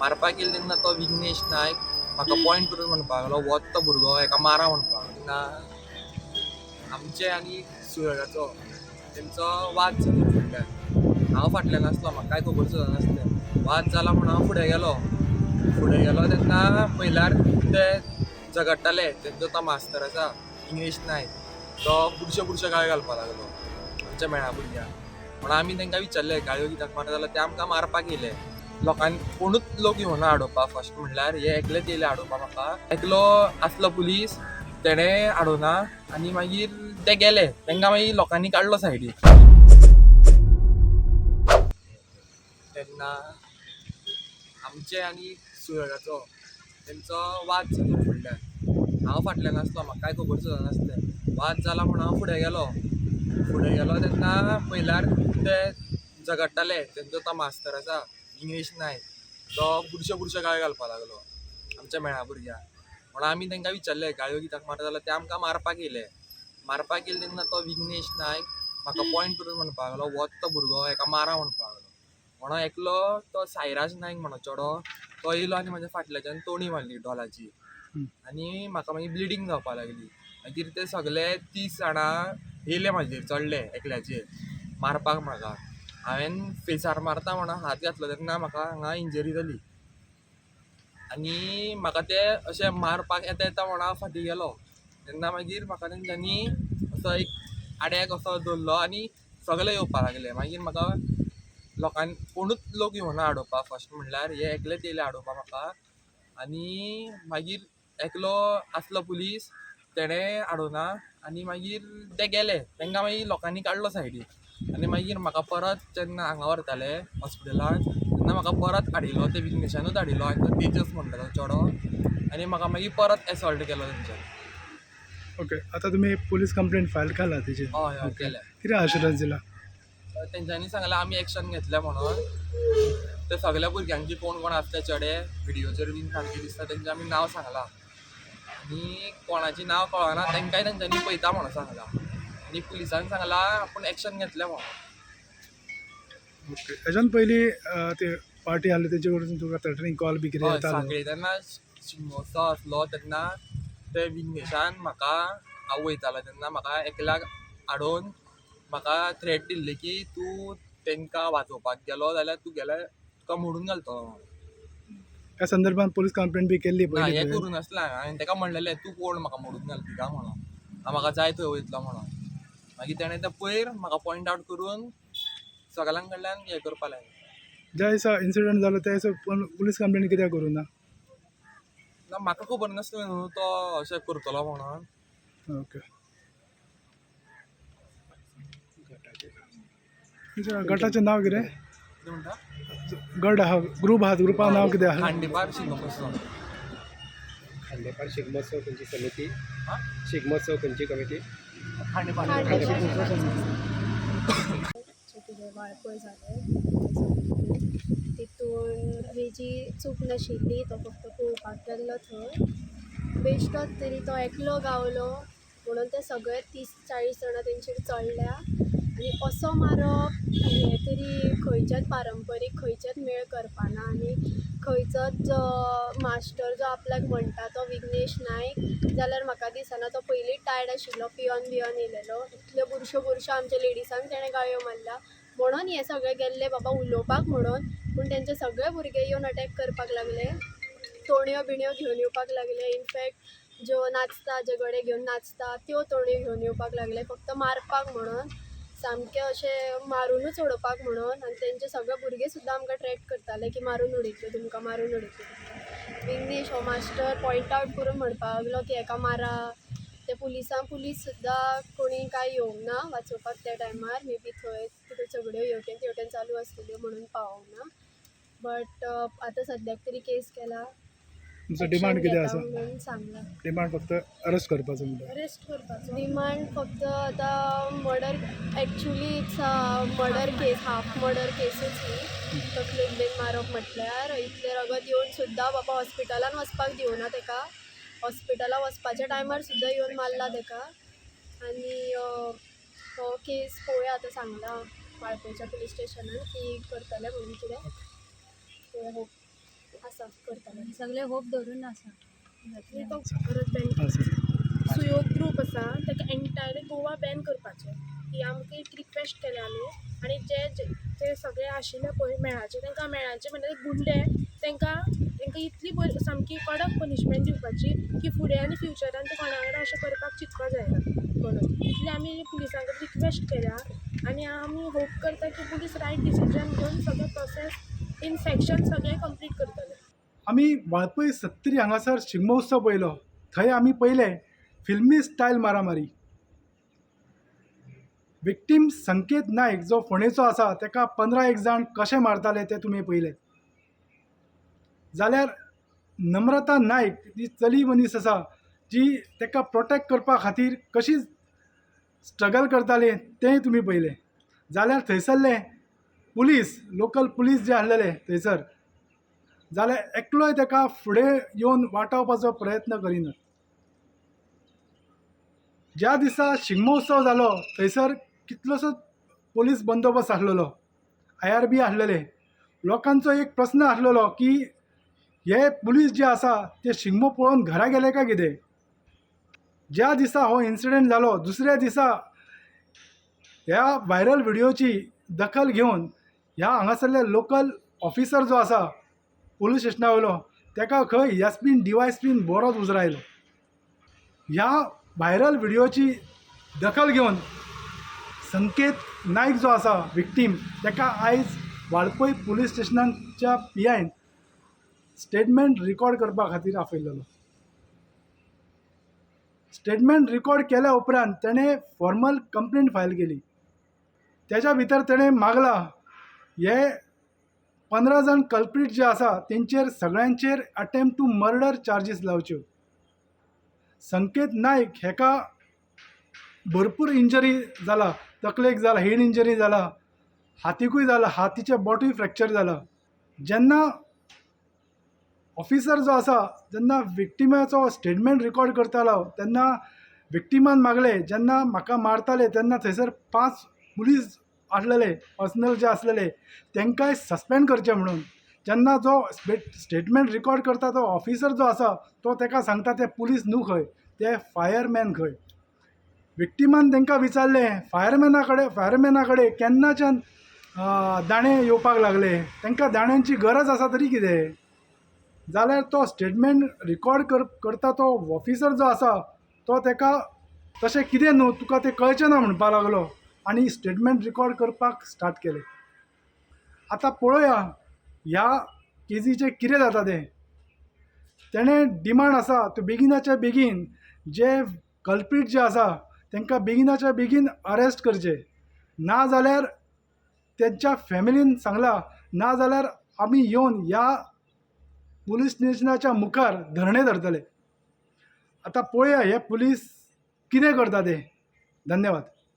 मारपाक गेलो तेन्ना तो विघ्नेश नायक म्हाका पॉयंट करून म्हणपाक लागलो वच तो भुरगो हेका मारा म्हणपाक. तेन्ना आमचे आनी सुरगाचो तेंचो वाद जालो फुडल्यान. हांव फाटल्यान आसलो, म्हाका काय खबर सुद्दां नासलें. वाद जाला म्हणून हांव फुडें गेलो तेन्ना पयल्यार ते झगडटाले. तेंचो तो मास्तर आसा इंग्लीश नायक, तो बुरशे गाळ्यो घालपाक लागलो आमच्या मेळा भुरग्यांक. म्हणून आमी तेंकां विचारलें गाळ्यो कित्याक मारता, जाल्यार ते आमकां मारपाक येयले. लोकांनी कोणूच लोक येवना हाडोवपाक. फर्स्ट म्हणल्यार हे एकलेच येयले हाडोवपाक म्हाका. एकलो आसलो पुलीस, तेणें हाडोना आनी मागीर ते गेले. तेंकां मागीर लोकांनी काडलो सायडीक. तेन्ना आमचे आनी सुरगाचो तेंचो वाद जालो फुडल्यान. हांव फाटल्यान आसलो, म्हाका काय खबर सुद्दां नासलें. वाद जाला म्हणून हांव फुडें गेलो तेन्ना पयल्यार ते झगडटाले. तेंचो तो मास्तर आसा इंग्लीश नायक, तो बुरशे गाळ्यो घालपाक लागलो आमच्या मेळा भुरग्यांक. म्हणून आमी तेंकां विचारलें गाळ्यो कित्याक मारता, जाल्यार ते आमकां मारपाक येयले तेन्ना तो विघ्नेश नायक म्हाका पॉयंट करून म्हणपाक लागलो वच तो भुरगो हेका मारा म्हणपाक लागलो. म्हणून एकलो तो सायराज नायक म्हणो चेडो, तो येयलो आनी म्हाज्या फाटल्याच्यान तोणी मारली ढोलाची. आनी म्हाका मागीर ब्लिडींग जावपाक लागली. मागीर ते सगळे 30 जाणां येयले म्हाजेर, चडले एकल्याचेर मारपाक म्हाका. हांवें फेसार मारता म्हणून हात घातलो तेन्ना म्हाका हांगा इंजरी जाली. आनी म्हाका ते अशें मारपाक येता म्हणून हांव फाटीं गेलो तेन्ना मागीर म्हाका तेंच्यांनी असो एक आड्याक असो धरलो आनी सगळे येवपाक लागले. मागीर म्हाका लोकांनी कोणूच लोक येवना हाडोवपाक. फर्स्ट म्हणल्यार हे एकलेच येयले हाडोवपाक म्हाका. आनी मागीर एकलो आसलो पुलीस, तेणें हाडोना आनी मागीर ते गेले. तेंकां मागीर लोकांनी काडलो सायडीक. आनी मागीर म्हाका परत जेन्ना हांगा व्हरताले हॉस्पिटलांत तेन्ना म्हाका परत हाडिल्लो, ते विघ्नेशानूच हाडिल्लो आनी तो तेजस म्हणटा तो चेडो. आनी म्हाका मागीर परत एसॉल्ट केलो तेंच्यांनी. ओके, आता तुम्ही पोलीस कंप्लेंट फायल केला तेजी? हय केल्या. कितें आश्युरन्स दिला? तेंच्यांनी सांगलें आमी एक्शन घेतलें म्हणून. ते सगळ्या भुरग्यांची कोण आसता चेडे व्हिडिओचेर बीन सारके दिसता तेंचें आमी नांव सांगलां. आनी कोणाचीं नांव कळना तेंकांय तेंच्यांनी पळयता म्हणून सांगलां. आनी पुलिसान सांगलां आपूण एक्शन घेतलें म्हणून. ओके, हेच्यान पयलीं ते पार्टी आसली तेजे वरसून तुका थ्रेटनिंग कॉल बी कितें येतालो? सांगली तेन्ना शिगमोत्सव आसलो तेन्ना ते विघ्नेशान म्हाका, हांव वयतालो तेन्ना म्हाका एकल्याक हाडून म्हाका थ्रेट दिल्ली की तूं तेंकां वाचोवपाक गेलो जाल्यार तुका मोडून घालतलो म्हणून. ह्या संदर्भात पोलीस कंप्लेंट बी केल्ली ना पयलीं? हें करूं नासलें हांवें ताका म्हणलेलें तूं कोण म्हाका मोडून घालपी काय म्हणून. म्हाका जाय थंय वयतलो म्हणून. मागीर तेणें तें पयर म्हाका पॉयंट आवट करून सगळ्यां कडल्यान हें करपाक लागलें. ज्या दिसा इन्सिडंट जालो त्या दिसा पोलीस कंप्लेंट कित्याक करूं ना? ना म्हाका खबर नासलें न्हू तो अशें करतलो म्हणून. ओके, गटाचें नांव कितें? कितें म्हणटा? गट आहा, ग्रूप आहा, ग्रुपाचें नांव कितें आहा? खांडेपार शिगमोत्सव. खांडेपार शिगमोत्सव खंयची समिती? हां? शिगमोत्सव खंयची कमिटी? खांडेपार. कितें वाळपय जालें तितून हेजी चूक नाशिल्ली, तो फक्त पळोवपाक गेल्लो थंय. बेश्टोच तरी तो एकलो गावलो म्हणून ते सगळे 30-40 जाणां तेंचेर चडल्या. आनी असो मारप हें तरी खंयच्याच पारंपारीक खंयचेच मेळ करपाना. आनी खंयचोच जो मास्टर जो आपल्याक म्हणटा तो विघ्नेश नायक, जाल्यार म्हाका दिसना तो पयलींच टायर्ड आशिल्लो, पियोन येयलेलो. इतल्यो बुरश्यो आमच्या लेडिसांक तेणें गाळयो मारल्या. म्हणून हे सगळे गेल्ले बाबा उलोवपाक म्हणून, पूण तेंचे सगळे भुरगे येवन अटॅक करपाक लागले. तोणयो बिणयो घेवन येवपाक लागले. इनफॅक्ट ज्यो नाचता, जे गडे घेवन नाचता त्यो तोणयो घेवन येवपाक लागले फक्त मारपाक म्हणून. सामकें अशें मारूनच उडोवपाक म्हणून. आनी तेंचे सगळे भुरगे सुद्दां आमकां ट्रॅट करताले की मारून उडयतल्यो तुमकां, मारून उडयतल्यो तुमकां. विघ्नेश हो मास्टर पॉयंट आवट करून म्हणपाक लागलो की हेका मारा. ते पुलीस सुद्दां कोणी काय येवंक ना वाचोवपाक त्या टायमार. मे बी थंय कितें झगड्यो हेवटेन चालू आसलेल्यो म्हणून पावोंक ना. बट आतां सद्याक तरी केस केला. तुमचो डिमांड कितें आसा? म्हणून सांगलां. डिमांड फक्त अरेस्ट करपाचो म्हणटा? अरेस्ट करपाचो डिमांड फक्त. आतां murder, actually it's a murder case, half murder केसूच ही. तकलेक बीन मारप म्हटल्यार इतलें रगत येवन सुद्दां बाबा हॉस्पिटलान वचपाक दिवना तेका. हॉस्पिटलान वचपाच्या टायमार सुद्दां येवन मारला तेका. आनी हो केस पळोवया आतां सांगलां वाळपयच्या पुलीस स्टेशनान की करतले म्हणून कितें. आसा करताले सगळे होप धरून आसा आनी तो परत बॅन सुयोग ग्रूप आसा ताका एंटायर गोवा बॅन करपाचो ही आमकां एक रिक्वेस्ट केल्या आमी आनी जे सगळे आशिल्ले पळय मेळाचे तांकां मेळाचे म्हणजे गुंडे तांकां इतली सामकी कडक पनिशमेंट दिवपाची की फुडें आनी फ्युचरान ते कोणा कडेन अशें करपाक चिंतपा जायना म्हणून इतली आमी पुलिसां कडेन रिक्वेस्ट केल्या आनी आमी होप करता की पुलीस रायट डिसिजन घेवन सगळे प्रोसेस इन सेक्शन सगळे कंप्लीट करतले. आमी वाळपय 70 हांगासर शिगमोत्सव पळयलो. थंय आमी पळयलें फिल्मी स्टायल मारामारी. विक्टीम संकेत नायक जो फोंडेचो आसा ताका 15 जाण कशे मारताले ते तुमी पळयले. जाल्यार नम्रता नायक जी चली मनीस आसा जी ताका प्रोटेक्ट करपा खातीर कशी स्ट्रगल करताली तेंय तुमी पळयलें. जाल्यार थंयसरले पुलीस लोकल पुलीस जे आसलेले थंयसर जाल्यार एकलोय ताका फुडें येवन वाटावपाचो प्रयत्न करिनात. ज्या दिसा शिगमोत्सव जालो थंयसर कितलोसोच पुलीस बंदोबस्त आसलेलो, IRB आसलेले. लोकांचो एक प्रस्न आसलेलो की हे पुलीस जे आसा ते शिगमो पळोवन घरा गेले काय कितें. ज्या दिसा हो इन्सिडंट जालो दुसऱ्या दिसा ह्या व्हायरल व्हिडिओची दखल घेवन ह्या हांगासरले लोकल ऑफिसर जो आसा पुलीस स्टेशना वयलो ताका खंय एसपीन DYSPन बरोच उजरायलो. ह्या व्हायरल व्हिडिओची दखल घेवन संकेत नायक जो आसा विक्टीम ताका आयज वाळपय पुलीस स्टेशनाच्या PIन स्टेटमेंट रिकॉर्ड करपा खातीर आपयलेलो. स्टेटमेंट रिकॉर्ड केल्या उपरांत तेणें फॉर्मल कंप्लेंट फायल केली. तेच्या भितर तेणें मागला हे 15 जाण कल्प्रीट जे आसा तेंचेर सगळ्यांचेर अटेम्प्ट टू मर्डर चार्जीस लावच्यो. संकेत नायक हेका भरपूर इंजरी जाला, तकलेक जाला, हेड इंजरी जाला, हातीकूय जाला, हातीचे बोटूय फ्रॅक्चर जाला. जेन्ना ऑफिसर जो आसा जेन्ना विक्टिमाचो स्टेटमेंट रिकॉर्ड करतालो तेन्ना विक्टिमान मागले जेन्ना म्हाका मारताले तेन्ना थंयसर 5 पुलीस आसलेले पर्सनल जे आसलेले तांकांय सस्पेंड करचे म्हणून. जेन्ना जो स्टेटमेंट रिकॉर्ड करता तो ऑफिसर जो आसा तो ताका सांगता ते पुलीस न्हू खंय, ते फायरमॅन खंय. विक्टिमान तांकां विचारले फायरमॅना कडेन केन्नाच्यान दाणे येवपाक लागले, तांकां दाण्यांची गरज आसा तरी कितें. जाल्यार तो स्टेटमेंट रिकॉर्ड करता तो ऑफिसर जो आसा तो ताका तशें कितें न्हू तुका तें कळचें ना म्हणपाक लागलो आनी स्टेटमेंट रिकॉर्ड करपाक स्टार्ट केलें. आतां पळोवया ह्या केसीचें कितें जाता तें. तेणें डिमांड आसा तो बेगिनाच्या बेगीन जे कल्प्रीट जे आसा तांकां बेगिनाच्या बेगीन अरेस्ट करचे, ना जाल्यार तेंच्या फॅमिलीन सांगलां ना जाल्यार आमी येवन ह्या पुलीस स्टेशनाच्या मुखार धरणे धरतले. आतां पळोवया हे पुलीस कितें करता ते. धन्यवाद.